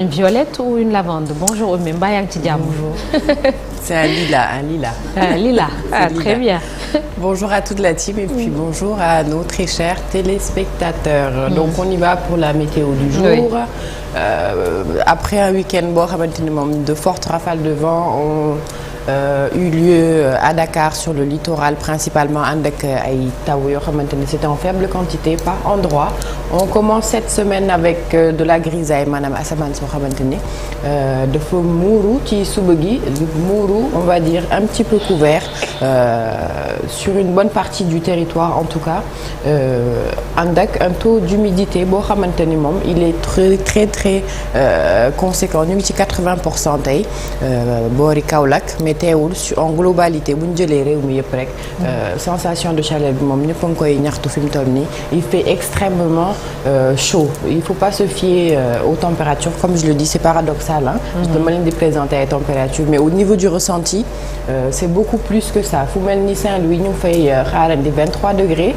Une violette ou une lavande? Bonjour Oumy, mbaa yaa ngi ci jàmm. Bonjour. C'est un lilas, un lilas. Ah, lilas, ah, très bien. Bonjour à toute la team et puis bonjour à nos très chers téléspectateurs. Donc on y va pour la météo du jour. Oui. Après un week-end boo xamante ni moom de fortes rafales de vent ont eu lieu à Dakar sur le littoral principalement ànd ak ay taw yoo xamante ni c'était en faible quantité par endroit. On commence cette semaine avec de la grisaille maanaam asamaan soo xamante ni dafa muuru ci suba gi muuru on va dire un petit peu couvert sur une bonne partie du territoire en tout cas ànd ak un taux d'humidité boo xamante ni moom il est très conséquent ñu ngi ci 80% tey boori Kaolack mais teewul en globalité bu ñu jëlee réew mi yëpp rek sensation de chaleur bi moom ñëpp a ngi koy ñaxtu fi mu toll nii il fait extrêmement chaud il faut pas se fier aux températures comme je le dis c'est paradoxal hein dama leen di présenter ay températures mais au niveau du ressenti c'est beaucoup plus que ça fu mel ni Saint-Louis ñu ngi fay xaarandi 23 degrés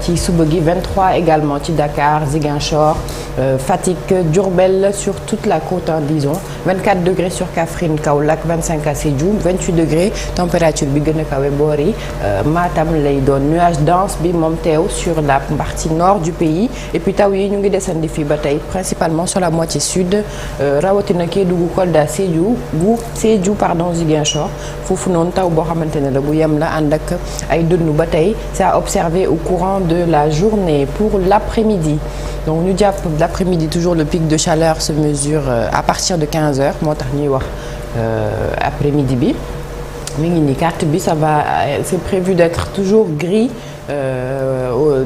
ci suba gi 23 également ci Dakar Ziguinchor Fatick Diourbel sur toute la côte disons 24 degrés sur Kaffrine Kaolack 25 à Sédhiou 28 degrés température bi gën a kawe boori Matam lay doon nuage dense bi moom teew sur la partie nord du pays et puis taw yi ñu ngi desandi fii ba tey principalement sur la moitié sud rawatina Kédougou Kolda Sédhiou pardon Ziguinchor foofu noonu taw boo xamante ne la bu yem la ànd ak ay dënnu ba tey c'est à observer au courant de la journée pour l'après-midi donc ñu jàpp l'après-midi toujours le pic de chaleur se mesure à partir de 15 heures moo tax ñuy wax après-midi bi mi ngi ni carte bi ça va c'est prévu d'être toujours gris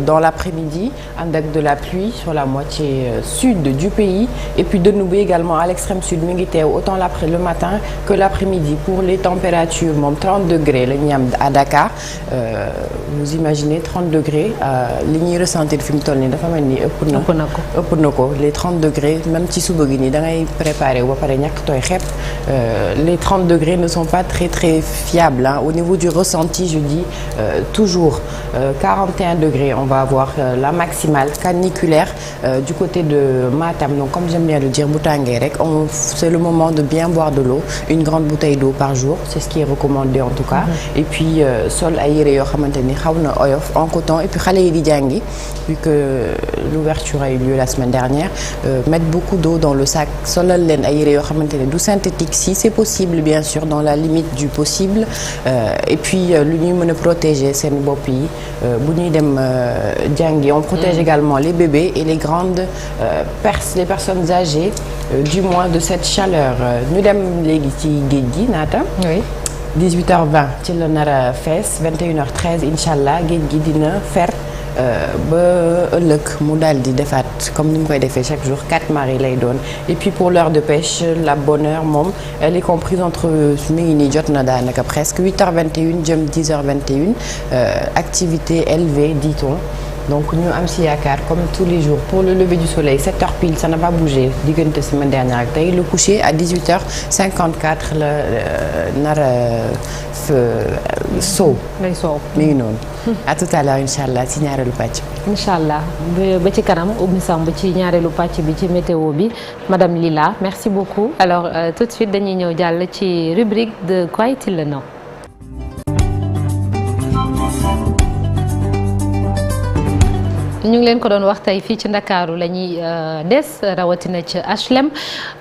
dans l'après-midi ànd ak de la pluie sur la moitié sud du pays et puis dënnu bi également à l'extrême sud mi ngi teew autant le matin que l'après-midi pour les températures moom 30 degrés la ñuy am à Dakar vous imaginez 30 degrés li ñuy ressentir fi mu toll nii dafa mel ni ëpp na ko les 30 degrés même ci suba gi nii da ngay préparer ba pare ñàkk tooy xepp les 30 degrés ne sont pas très fiables hein. Au niveau du ressenti je dis toujours 41 degrés on va avoir la maximale caniculaire du côté de Matam donc comme j'aime bien le dire bu tàngee rek c'est le moment de bien boire de l'eau une grande bouteille d'eau par jour c'est ce qui est recommandé en tout cas et puis sol ay yére yoo xamante ni xaw na oyof en coton et puis xale yi di jàngi vu que l'ouverture a eu lieu la semaine dernière mettre beaucoup d'eau dans le sac solal leen ay yére yoo xamante ne du synthétique si c'est possible bien sûr dans la limite du possible et puis lu ñuy mën a protéger seen bopp yi bu ñuy dem jàngi on protège également les bébés et les grandes les personnes âgées du moins de cette chaleur ñu dem léegi ci géej gi naata. Oui. 18h20 ci la nar a fees 21h13 incha allah géej gi dina fer ba ëllëg mu daal di defaat comme ni mu koy defee chaque jour 4 marées lay doon et puis pour l'heure de pêche la bonne heure moom elle est comprise entre mi ngi nii jot na daanaka presque 8h21 jëm 10h21 activité élevée dit-on donc ñu am si yaakaar comme tous les jours pour le lever du soleil 7h pile ça n'a pas bougé diggante semaine dernière ak tey le coucher à 18h54 la nar a sow mi ngi noonu à tout à l'heure incha allah ci ñaareelu pàcc incha allah ba ci kanam Oumy Samb ci ñaareelu pàcc bi ci météo bi madame Lila merci beaucoup alors tout de suite dañuy ñëw jàll ci rubrique de Quoi est-il le nom. ñu ngi leen ko doon wax tey fii ci Ndakaaru la ñuy des rawatina ci HLM